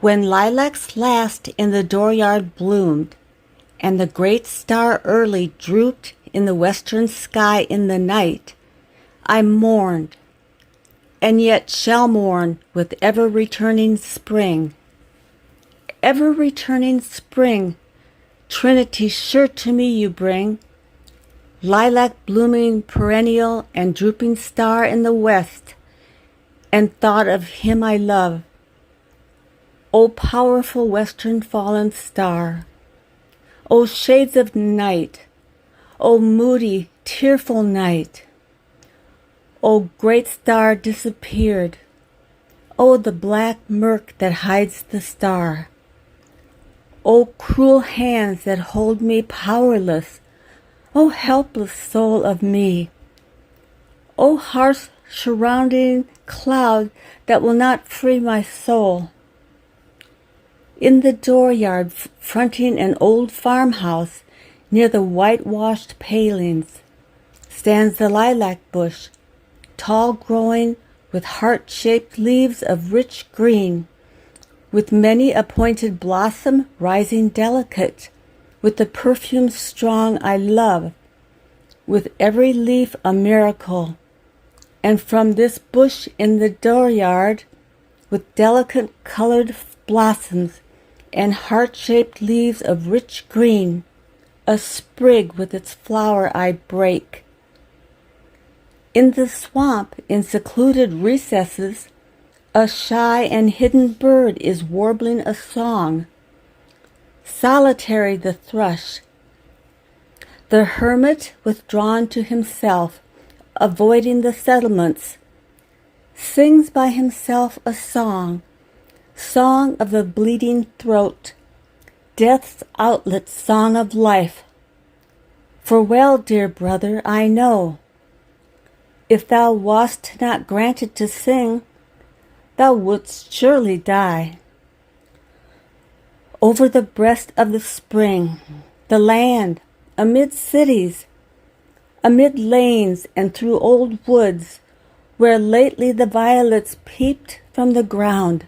When lilacs last in the dooryard bloomed, and the great star early drooped in the western sky in the night, I mourned, and yet shall mourn with ever-returning spring. Ever-returning spring, Trinity sure to me you bring, lilac blooming perennial and drooping star in the west, and thought of him I love. O powerful western fallen star, O shades of night, O moody, tearful night, O great star disappeared, O the black murk that hides the star, O cruel hands that hold me powerless, O helpless soul of me, O harsh surrounding cloud that will not free my soul. In the dooryard fronting an old farmhouse near the whitewashed palings stands the lilac bush, tall growing with heart-shaped leaves of rich green, with many a pointed blossom rising delicate, with the perfume strong I love, with every leaf a miracle. And from this bush in the dooryard, with delicate colored blossoms and heart-shaped leaves of rich green, a sprig with its flower I break. In the swamp, in secluded recesses, a shy and hidden bird is warbling a song. Solitary the thrush, the hermit withdrawn to himself, avoiding the settlements, sings by himself a song, song of the bleeding throat, death's outlet song of life. For well, dear brother, I know, if thou wast not granted to sing, thou wouldst surely die. Over the breast of the spring, the land, amid cities, amid lanes and through old woods, where lately the violets peeped from the ground,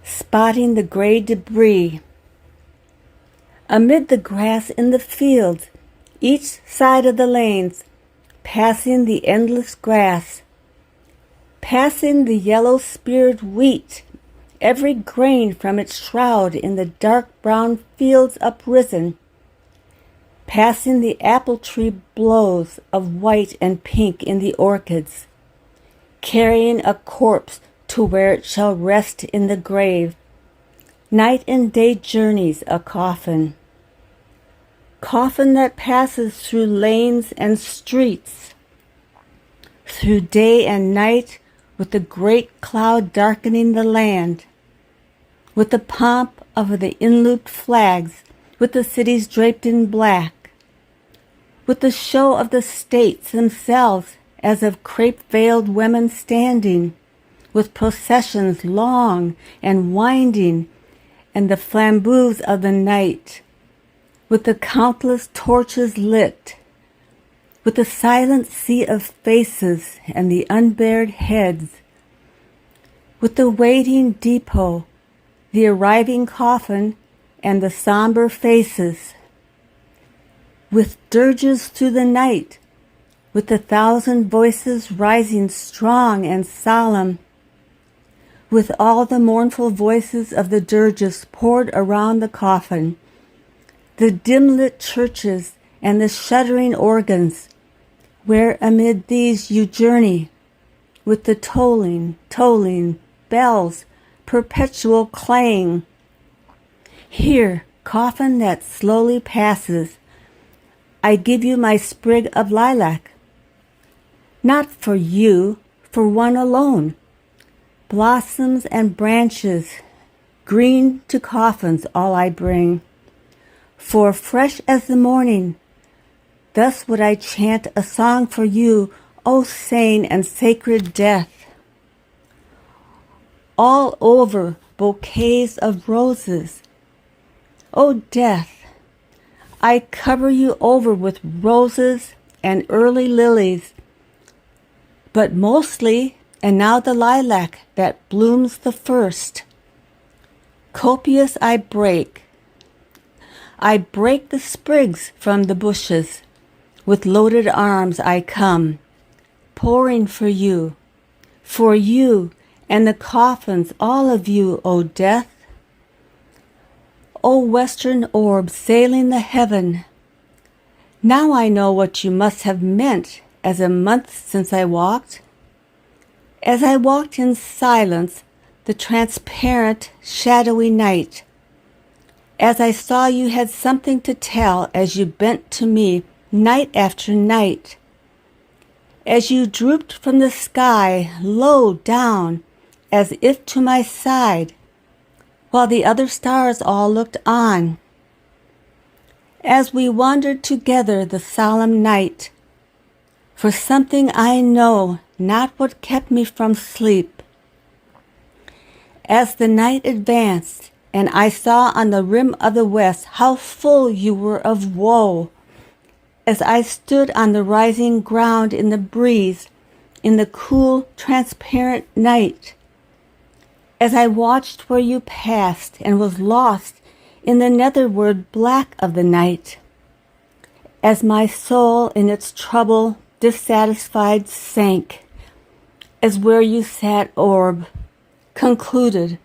spotting the gray debris. Amid the grass in the fields, each side of the lanes, passing the endless grass, passing the yellow-speared wheat, every grain from its shroud in the dark brown fields uprisen, passing the apple tree blows of white and pink in the orchids, carrying a corpse to where it shall rest in the grave. Night and day journeys a coffin, coffin that passes through lanes and streets, through day and night, with the great cloud darkening the land, with the pomp of the in-looped flags, with the cities draped in black, with the show of the states themselves as of crape-veiled women standing, with processions long and winding, and the flambeaux of the night, with the countless torches lit, with the silent sea of faces and the unbared heads, with the waiting depot, the arriving coffin, and the somber faces, with dirges through the night, with the thousand voices rising strong and solemn, with all the mournful voices of the dirges poured around the coffin, the dim-lit churches and the shuddering organs, where amid these you journey, with the tolling, bells, perpetual clang. Here, coffin that slowly passes, I give you my sprig of lilac, not for you, for one alone. Blossoms and branches, green to coffins all I bring. For fresh as the morning, thus would I chant a song for you, O sane and sacred death. All over bouquets of roses, O death, I cover you over with roses and early lilies, but mostly, and now the lilac that blooms the first. Copious I break the sprigs from the bushes. With loaded arms I come, pouring for you, and the coffins, all of you, O death. O western orb sailing the heaven, now I know what you must have meant as a month since I walked. As I walked in silence, the transparent, shadowy night, as I saw you had something to tell as you bent to me night after night, as you drooped from the sky low down as if to my side, while the other stars all looked on. As we wandered together the solemn night, for something I know not what kept me from sleep. As the night advanced, and I saw on the rim of the west how full you were of woe, as I stood on the rising ground in the breeze, in the cool, transparent night, as I watched where you passed and was lost in the netherward black of the night, as my soul in its trouble dissatisfied sank, as where you sat orb, concluded,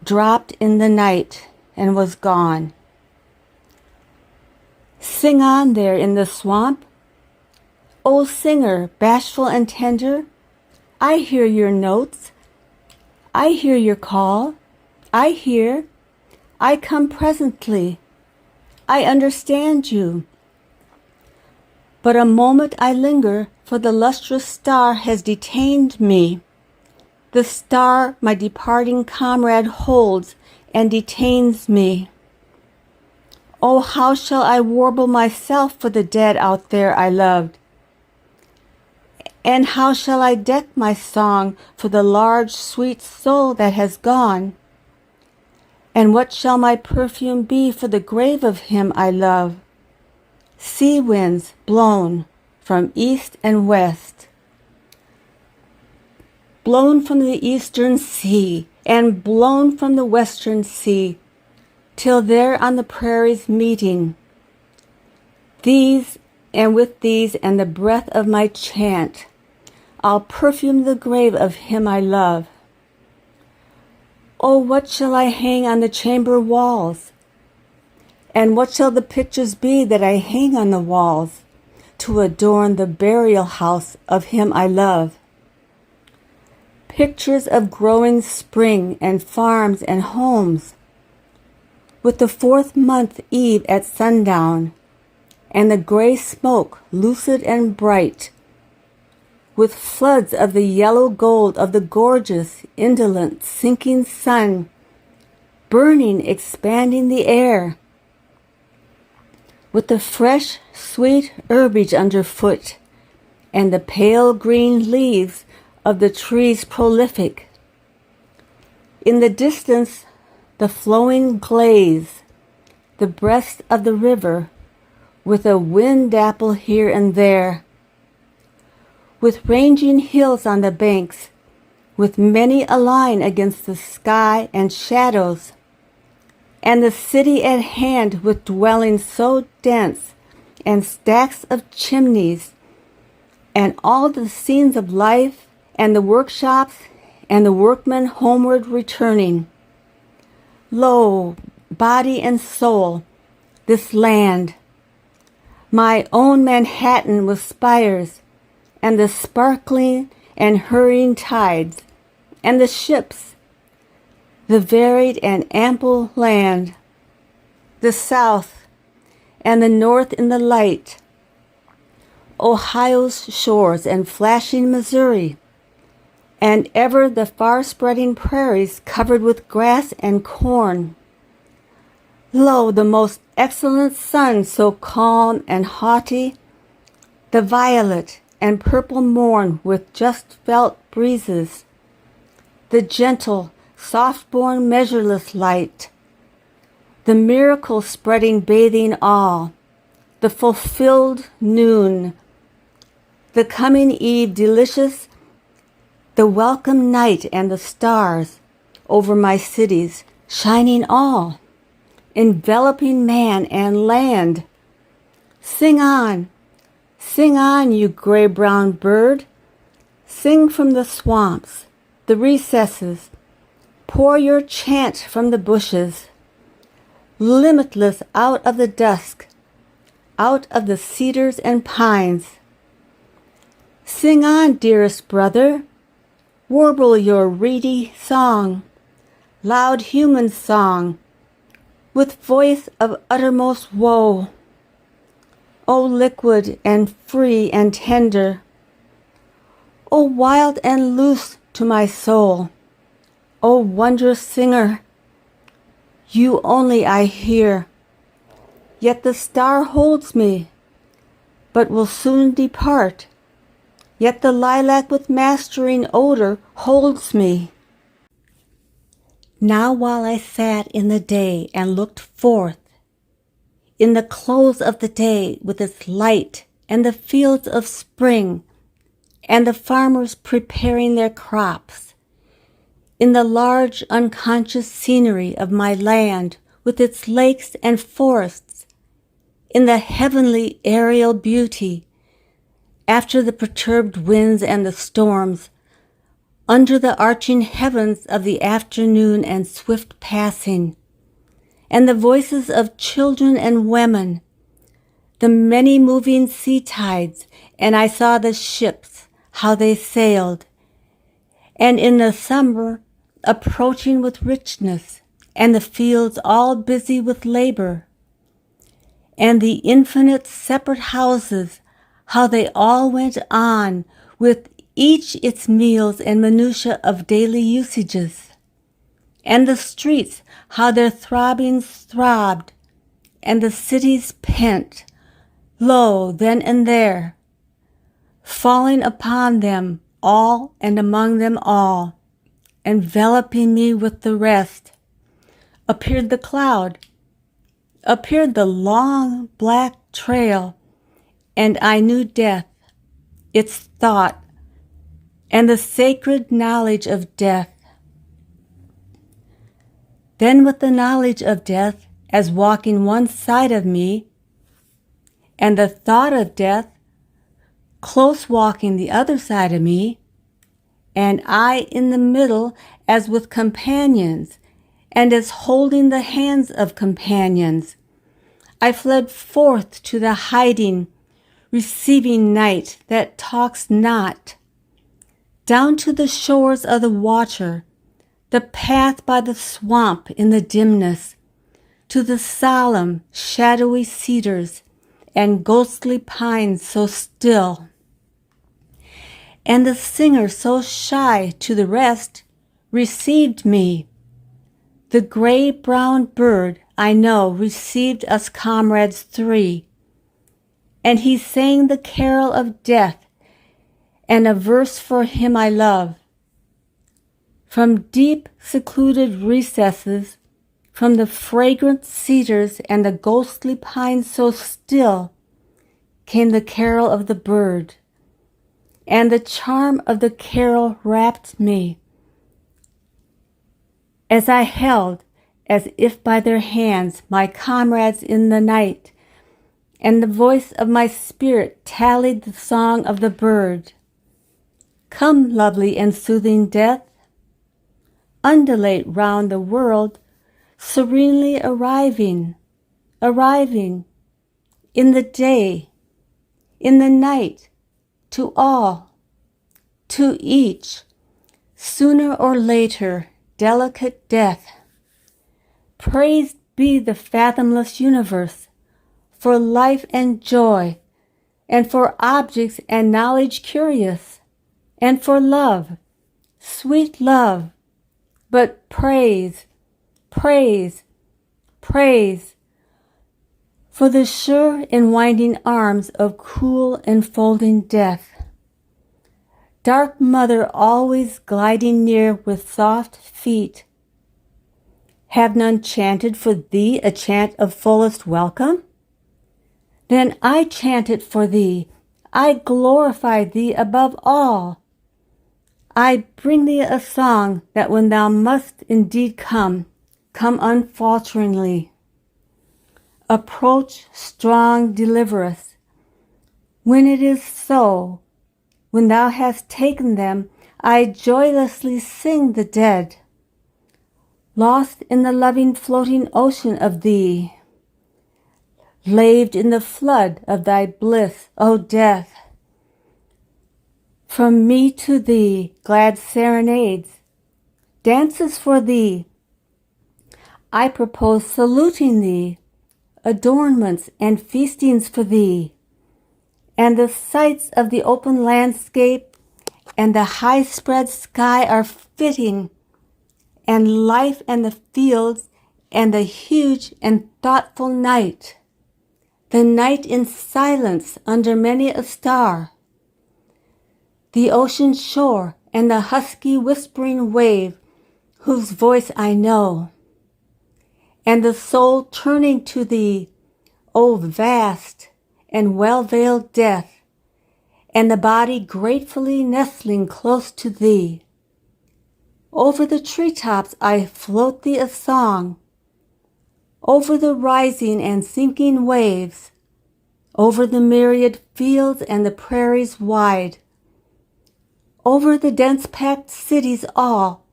dropped in the night, and was gone. Sing on there in the swamp, O singer, bashful and tender, I hear your notes, I hear your call, I come presently, I understand you. But a moment I linger, for the lustrous star has detained me. The star my departing comrade holds and detains me. Oh, how shall I warble myself for the dead out there I loved? And how shall I deck my song for the large, sweet soul that has gone? And what shall my perfume be for the grave of him I love? Sea winds blown from east and west, blown from the eastern sea, and blown from the western sea, till there on the prairies meeting, these and with these and the breath of my chant, I'll perfume the grave of him I love. Oh, what shall I hang on the chamber walls? And what shall the pictures be that I hang on the walls to adorn the burial house of him I love? Pictures of growing spring and farms and homes, with the 4th month eve at sundown, and the gray smoke lucid and bright, with floods of the yellow gold of the gorgeous, indolent, sinking sun, burning, expanding the air, with the fresh, sweet herbage underfoot, and the pale green leaves of the trees prolific. In the distance, the flowing glades, the breast of the river, with a wind dapple here and there, with ranging hills on the banks, with many a line against the sky and shadows, and the city at hand with dwellings so dense, and stacks of chimneys, and all the scenes of life, and the workshops, and the workmen homeward returning. Lo, body and soul, this land, my own Manhattan with spires, and the sparkling and hurrying tides, and the ships, the varied and ample land, the South and the North in the light, Ohio's shores and flashing Missouri, and ever the far-spreading prairies covered with grass and corn. Lo, the most excellent sun so calm and haughty, the violet and purple morn with just felt breezes, the gentle, soft-born measureless light, the miracle spreading bathing all, the fulfilled noon, the coming eve delicious, the welcome night and the stars over my cities, shining all, enveloping man and land. Sing on, you gray-brown bird. Sing from the swamps, the recesses. Pour your chant from the bushes, limitless out of the dusk, out of the cedars and pines. Sing on, dearest brother, warble your reedy song, loud human song, with voice of uttermost woe. O liquid and free and tender, O wild and loose to my soul, O wondrous singer, you only I hear. Yet the star holds me, but will soon depart. Yet the lilac with mastering odor holds me. Now while I sat in the day and looked forth, in the close of the day with its light and the fields of spring, and the farmers preparing their crops, in the large unconscious scenery of my land with its lakes and forests, in the heavenly aerial beauty, after the perturbed winds and the storms, under the arching heavens of the afternoon and swift passing, and the voices of children and women, the many moving sea tides, and I saw the ships, how they sailed, and in the summer approaching with richness, and the fields all busy with labor, and the infinite separate houses, how they all went on with each its meals and minutiae of daily usages, and the streets, how their throbbings throbbed, and the cities pent, lo, then and there, falling upon them all and among them all, enveloping me with the rest, appeared the cloud, appeared the long black trail, and I knew death, its thought, and the sacred knowledge of death. Then with the knowledge of death as walking one side of me, and the thought of death close walking the other side of me, and I in the middle as with companions, and as holding the hands of companions, I fled forth to the hiding, receiving night that talks not, down to the shores of the water, the path by the swamp in the dimness, to the solemn, shadowy cedars and ghostly pines so still. And the singer so shy to the rest received me. The gray-brown bird, I know, received us comrades three, and he sang the carol of death and a verse for him I love. From deep secluded recesses, from the fragrant cedars and the ghostly pines so still, came the carol of the bird, and the charm of the carol wrapped me, as I held, as if by their hands, my comrades in the night, and the voice of my spirit tallied the song of the bird. Come, lovely and soothing death, undulate round the world, serenely arriving, in the day, in the night, to all, to each, sooner or later, delicate death. Praised be the fathomless universe, for life and joy, and for objects and knowledge curious, and for love, sweet love, but praise, praise, praise, for the sure enwinding arms of cool enfolding death. Dark mother always gliding near with soft feet, have none chanted for thee a chant of fullest welcome? Then I chant it for thee, I glorify thee above all. I bring thee a song that when thou must indeed come, come unfalteringly. Approach strong delivereth. When it is so, when thou hast taken them, I joylessly sing the dead, lost in the loving floating ocean of thee, laved in the flood of thy bliss, O death. From me to thee, glad serenades, dances for thee. I propose saluting thee, adornments and feastings for thee, and the sights of the open landscape and the high-spread sky are fitting, and life and the fields and the huge and thoughtful night, the night in silence under many a star, the ocean shore and the husky whispering wave whose voice I know, and the soul turning to thee, O vast and well-veiled death, and the body gratefully nestling close to thee. Over the treetops I float thee a song, over the rising and sinking waves, over the myriad fields and the prairies wide, over the dense-packed cities all,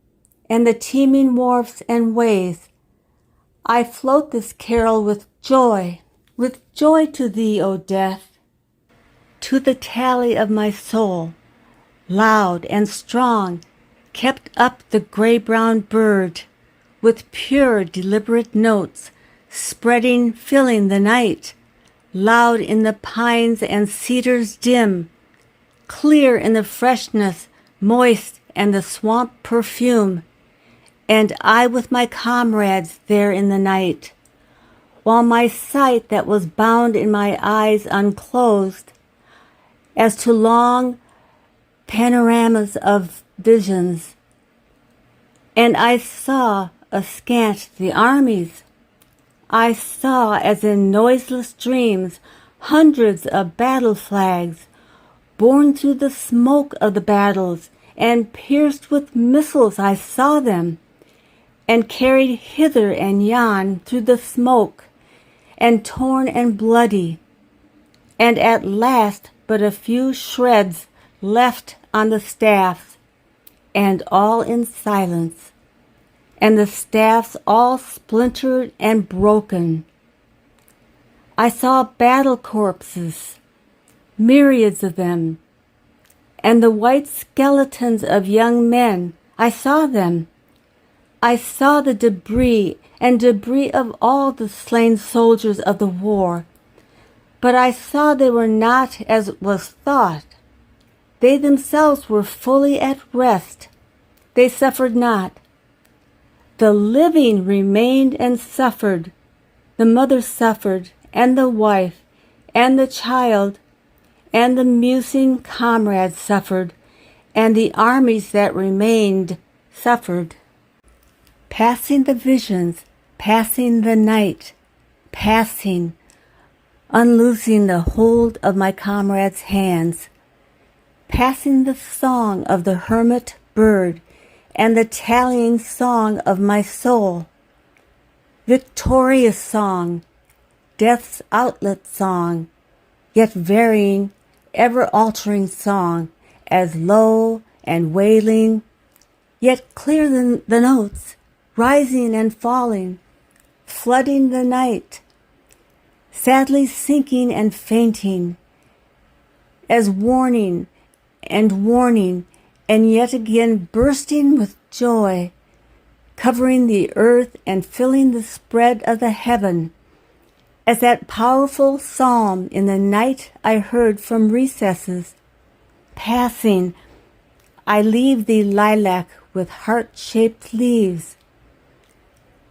and the teeming wharfs and ways, I float this carol with joy to thee, O death. To the tally of my soul, loud and strong, kept up the gray-brown bird, with pure, deliberate notes, spreading, filling the night, loud in the pines and cedars dim, clear in the freshness, moist and the swamp perfume, and I with my comrades there in the night, while my sight that was bound in my eyes unclosed, as to long panoramas of visions, and I saw askant the armies. I saw, as in noiseless dreams, hundreds of battle flags, borne through the smoke of the battles, and pierced with missiles I saw them, and carried hither and yon through the smoke, and torn and bloody, and at last but a few shreds left on the staffs, and all in silence, and the staffs all splintered and broken. I saw battle corpses, myriads of them, and the white skeletons of young men. I saw them. I saw the debris and debris of all the slain soldiers of the war, but I saw they were not as was thought. They themselves were fully at rest. They suffered not. The living remained and suffered. The mother suffered, and the wife, and the child, and the musing comrades suffered, and the armies that remained suffered. Passing the visions, passing the night, passing, unloosing the hold of my comrades' hands, passing the song of the hermit bird and the tallying song of my soul, victorious song, death's outlet song, yet varying, ever-altering song, as low and wailing, yet clear the notes, rising and falling, flooding the night, sadly sinking and fainting, as warning, and yet again bursting with joy, covering the earth and filling the spread of the heaven, as that powerful psalm in the night I heard from recesses. Passing, I leave thee, lilac with heart-shaped leaves.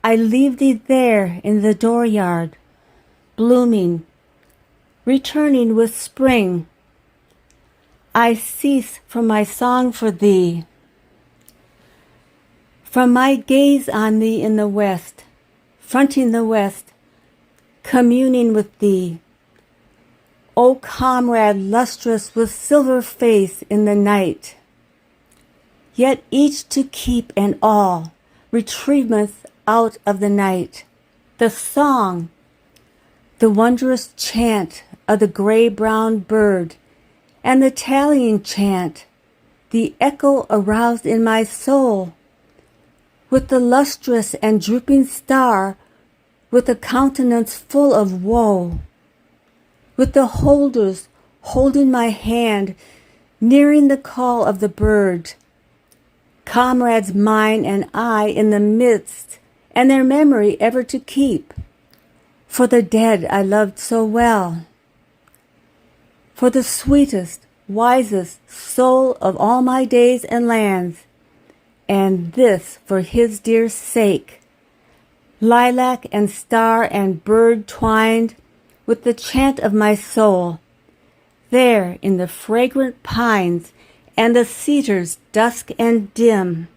I leave thee there in the dooryard, blooming, returning with spring. I cease from my song for thee, from my gaze on thee in the west, fronting the west, communing with thee, O comrade lustrous with silver face in the night. Yet each to keep and all retrieveth out of the night. The song, the wondrous chant of the gray-brown bird, and the tallying chant, the echo aroused in my soul, with the lustrous and drooping star, with a countenance full of woe, with the holders holding my hand, nearing the call of the bird, comrades mine and I in the midst, and their memory ever to keep, for the dead I loved so well, for the sweetest, wisest soul of all my days and lands, and this for his dear sake. Lilac and star and bird twined with the chant of my soul, there in the fragrant pines and the cedars dusk and dim,